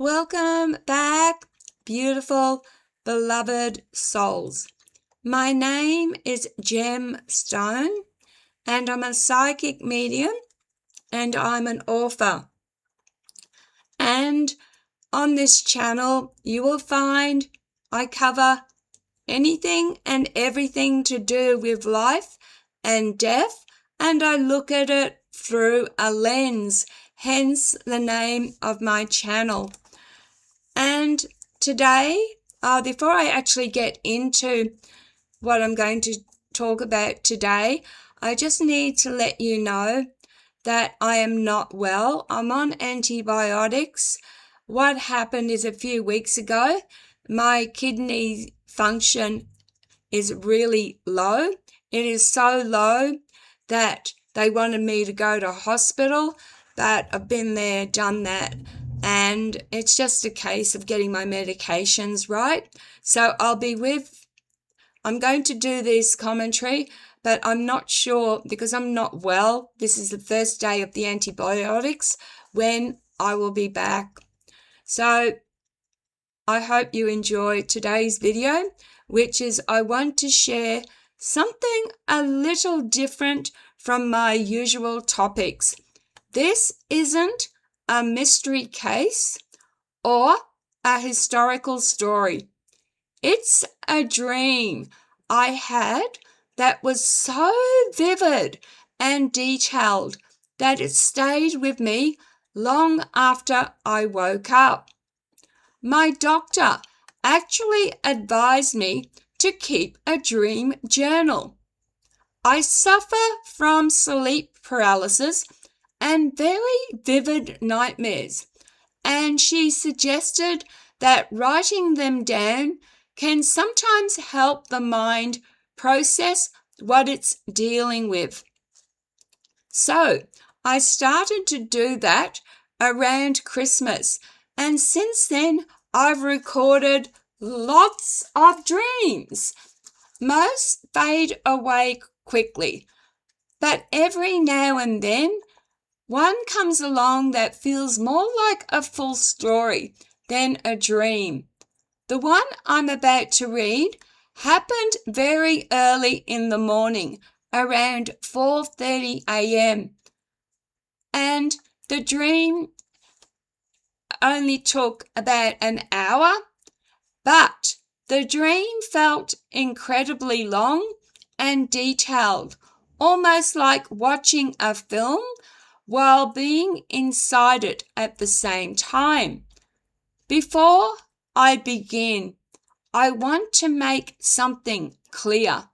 Welcome back, beautiful, beloved souls. My name is Gem Stone, and I'm a psychic medium, and I'm an author. And on this channel, you will find I cover anything and everything to do with life and death, and I look at it through a lens, hence the name of my channel. And today, before I actually get into what I'm going to talk about today, I just need to let you know that I am not well. I'm on antibiotics. What happened is a few weeks ago, my kidney function is really low. It is so low that they wanted me to go to hospital, but I've been there, done that, and it's just a case of getting my medications right. So I'm going to do this commentary, but I'm not sure because I'm not well. This is the first day of the antibiotics when I will be back. So I hope you enjoy today's video, which is I want to share something a little different from my usual topics. This isn't a mystery case or a historical story. It's a dream I had that was so vivid and detailed that it stayed with me long after I woke up. My doctor actually advised me to keep a dream journal. I suffer from sleep paralysis and very vivid nightmares, and she suggested that writing them down can sometimes help the mind process what it's dealing with. So I started to do that around Christmas, and since then I've recorded lots of dreams. Most fade away quickly, but every now and then one comes along that feels more like a full story than a dream. The one I'm about to read happened very early in the morning, around 4:30 a.m. And the dream only took about an hour, but the dream felt incredibly long and detailed, almost like watching a film while being inside it at the same time. Before I begin, I want to make something clear.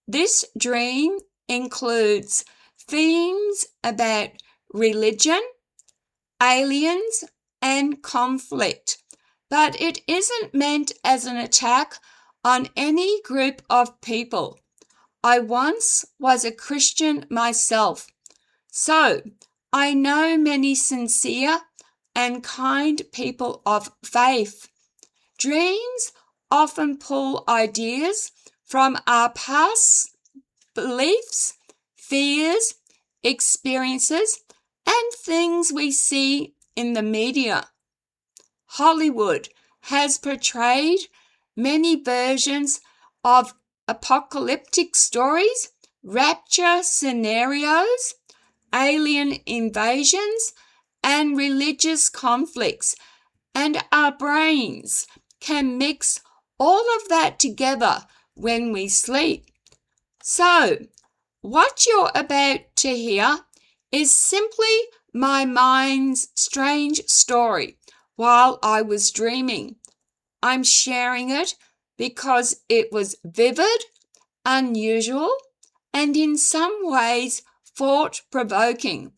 This dream includes themes about religion, aliens, and conflict, but it isn't meant as an attack on any group of people. I once was a Christian myself, so I know many sincere and kind people of faith. Dreams often pull ideas from our past beliefs, fears, experiences, and things we see in the media. Hollywood has portrayed many versions of apocalyptic stories, rapture scenarios, alien invasions, and religious conflicts, and our brains can mix all of that together when we sleep. So, what you're about to hear is simply my mind's strange story while I was dreaming. I'm sharing it because it was vivid, unusual, and in some ways thought-provoking.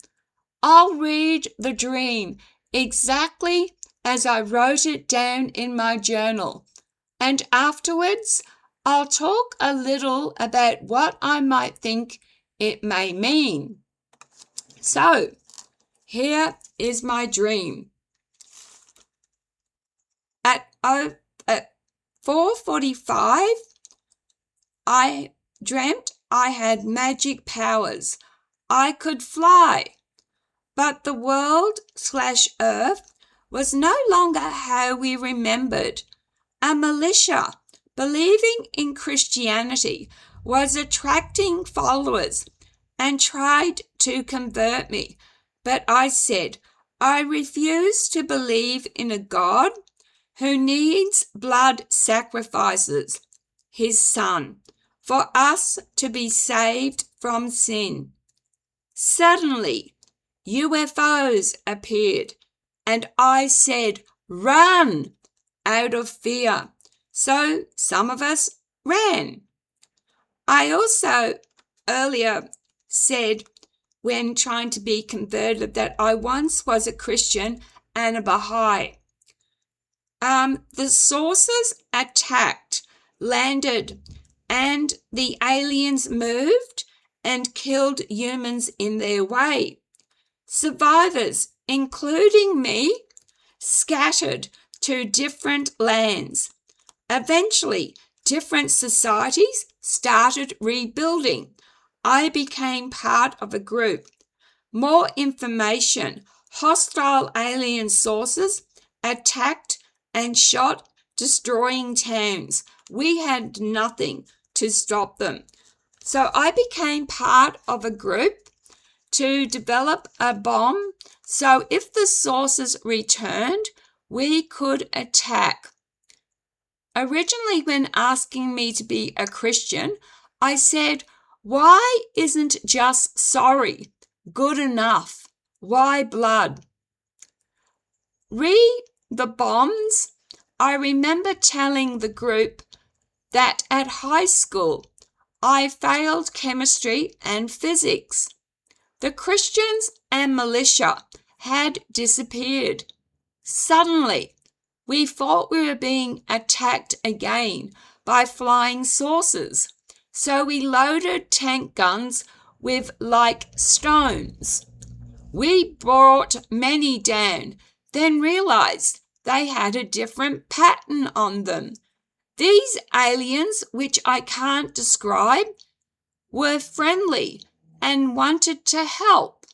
I'll read the dream exactly as I wrote it down in my journal, and afterwards I'll talk a little about what I might think it may mean. So, here is my dream. At 4:45, I dreamt I had magic powers. I could fly, but the world/Earth was no longer how we remembered. A militia, believing in Christianity, was attracting followers and tried to convert me. But I said, I refuse to believe in a God who needs blood sacrifices, his Son, for us to be saved from sin. Suddenly, UFOs appeared, and I said, run, out of fear. So some of us ran. I also earlier said, when trying to be converted, that I once was a Christian and a Baha'i. The saucers attacked, landed, and the aliens moved and killed humans in their way. Survivors, including me, scattered to different lands. Eventually, different societies started rebuilding. I became part of a group. More information. Hostile alien sources attacked and shot, destroying towns. We had nothing to stop them. So I became part of a group to develop a bomb, so if the sources returned, we could attack. Originally, when asking me to be a Christian, I said, why isn't just sorry good enough? Why blood? Re the bombs, I remember telling the group that at high school I failed chemistry and physics. The Christians and militia had disappeared. Suddenly, we thought we were being attacked again by flying saucers, so we loaded tank guns with stones. We brought many down, then realized they had a different pattern on them. These aliens, which I can't describe, were friendly and wanted to help.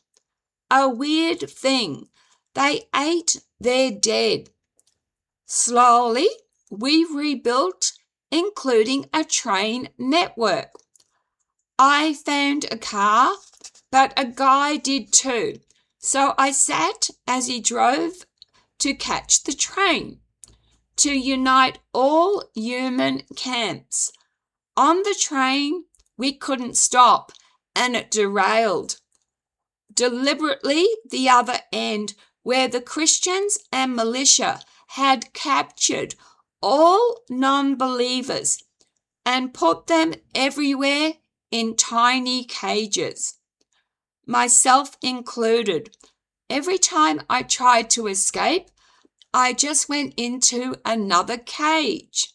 A weird thing, they ate their dead. Slowly, we rebuilt, including a train network. I found a car, but a guy did too, so I sat as he drove to catch the train, to unite all human camps. On the train, we couldn't stop, and it derailed. Deliberately, the other end, where the Christians and militia had captured all non-believers and put them everywhere in tiny cages, myself included. Every time I tried to escape, I just went into another cage.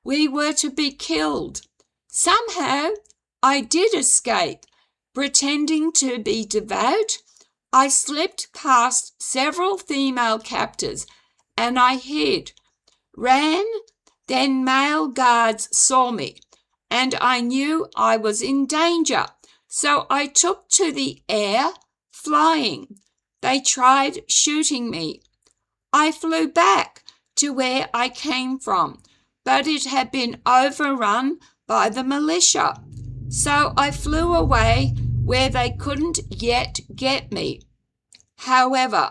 We were to be killed. Somehow, I did escape. Pretending to be devout, I slipped past several female captors and I hid, ran, then male guards saw me and I knew I was in danger, so I took to the air, flying. They tried shooting me. I flew back to where I came from, but it had been overrun by the militia. So I flew away where they couldn't yet get me. However,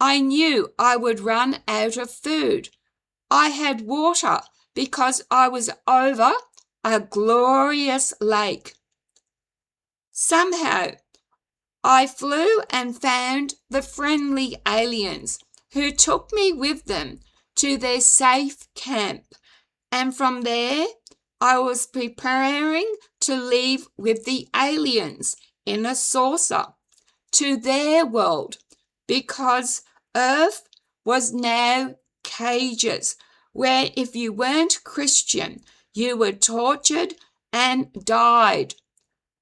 I knew I would run out of food. I had water because I was over a glorious lake. Somehow, I flew and found the friendly aliens who took me with them to their safe camp, and from there I was preparing to leave with the aliens in a saucer to their world, because Earth was now cages where if you weren't Christian, you were tortured and died.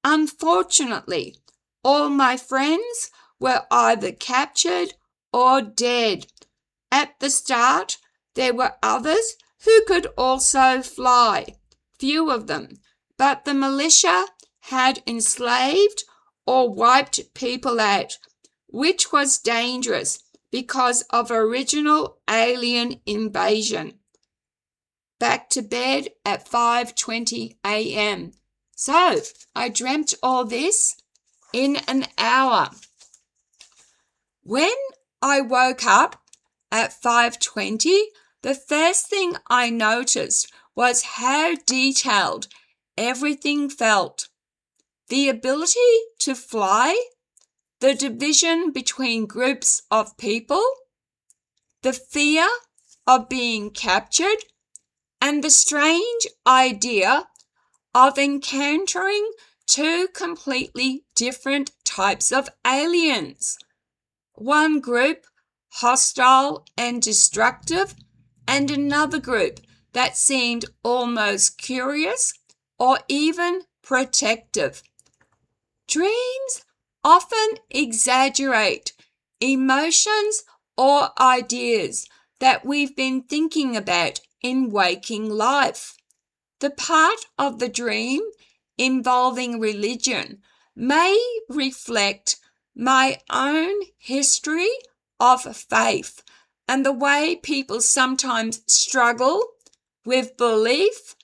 Unfortunately, all my friends were either captured or dead. At the start, there were others who could also fly, few of them, but the militia had enslaved or wiped people out, which was dangerous because of original alien invasion. Back to bed at 5:20 a.m. So I dreamt all this in an hour. When I woke up at 5:20, the first thing I noticed was how detailed everything felt. The ability to fly, the division between groups of people, the fear of being captured, and the strange idea of encountering two completely different types of aliens. One group hostile and destructive, and another group that seemed almost curious or even protective. Dreams often exaggerate emotions or ideas that we've been thinking about in waking life. The part of the dream involving religion may reflect my own history of faith and the way people sometimes struggle with belief,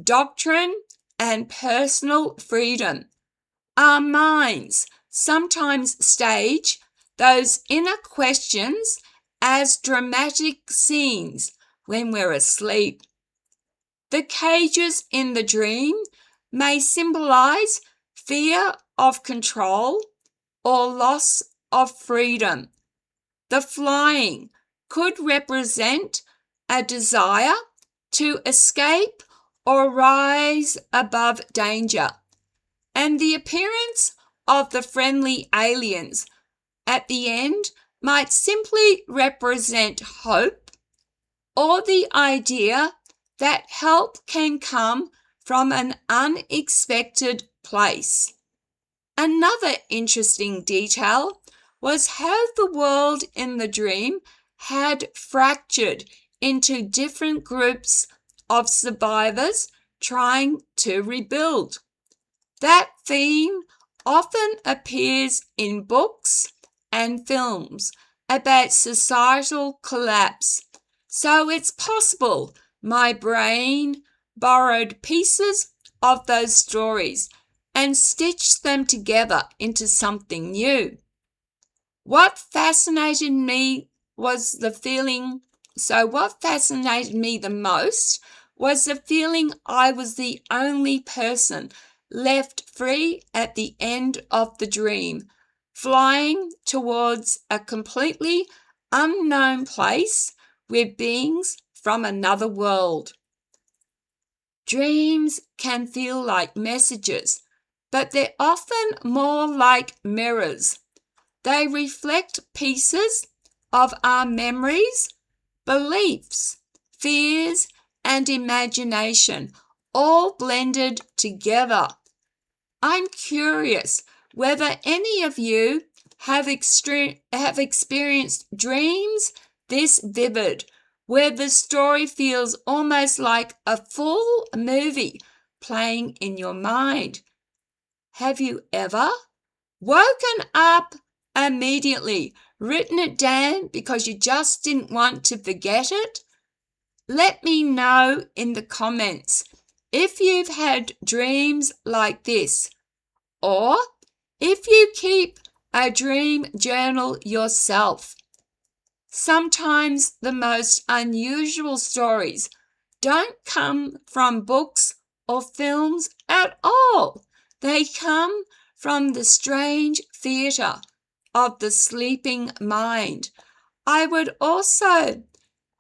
doctrine, and personal freedom. Our minds sometimes stage those inner questions as dramatic scenes when we're asleep. The cages in the dream may symbolize fear of control or loss of freedom. The flying could represent a desire to escape or rise above danger, and the appearance of the friendly aliens at the end might simply represent hope or the idea that help can come from an unexpected place. Another interesting detail was how the world in the dream had fractured into different groups of survivors trying to rebuild. That theme often appears in books and films about societal collapse, so it's possible my brain borrowed pieces of those stories and stitched them together into something new. What fascinated me the most was the feeling I was the only person left free at the end of the dream, flying towards a completely unknown place with beings from another world. Dreams can feel like messages, but they're often more like mirrors. They reflect pieces of our memories, beliefs, fears, and imagination, all blended together. I'm curious whether any of you have experienced dreams this vivid, where the story feels almost like a full movie playing in your mind. Have you ever woken up immediately, written it down because you just didn't want to forget it? Let me know in the comments if you've had dreams like this, or if you keep a dream journal yourself. Sometimes the most unusual stories don't come from books or films at all. They come from the strange theatre of the sleeping mind. I would also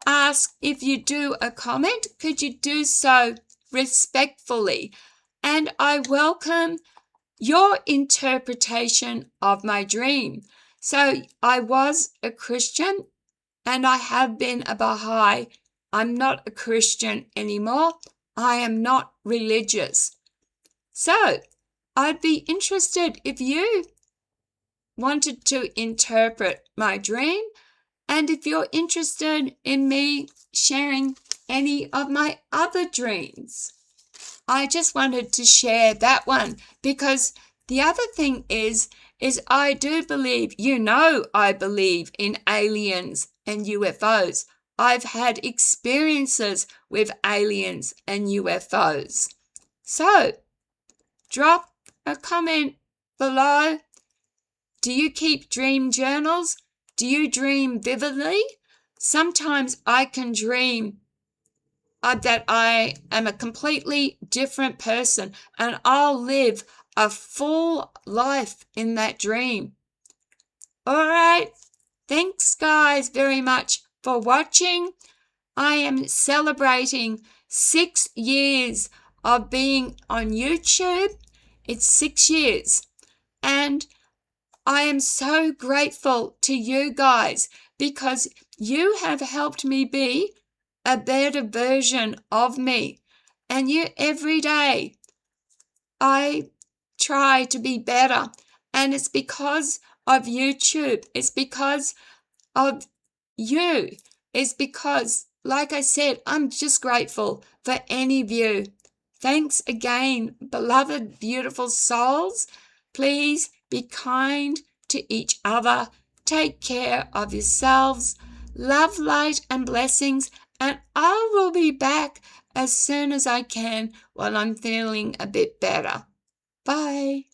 ask, if you do a comment, could you do so respectfully? And I welcome your interpretation of my dream. So I was a Christian and I have been a Baha'i. I'm not a Christian anymore. I am not religious. So I'd be interested if you wanted to interpret my dream, and if you're interested in me sharing any of my other dreams. I just wanted to share that one because the other thing is is I do believe, I believe in aliens and UFOs. I've had experiences with aliens and UFOs. So, drop a comment below. Do you keep dream journals? Do you dream vividly? Sometimes I can dream that I am a completely different person and I'll live a full life in that dream. All right. Thanks, guys, very much for watching. I am celebrating 6 years of being on YouTube. It's 6 years. And I am so grateful to you guys because you have helped me be a better version of me. And every day I try to be better. And it's because of YouTube. It's because of you. It's because, like I said, I'm just grateful for any view. Thanks again, beloved, beautiful souls. Please be kind to each other. Take care of yourselves. Love, light, and blessings. And I will be back as soon as I can while I'm feeling a bit better. Bye.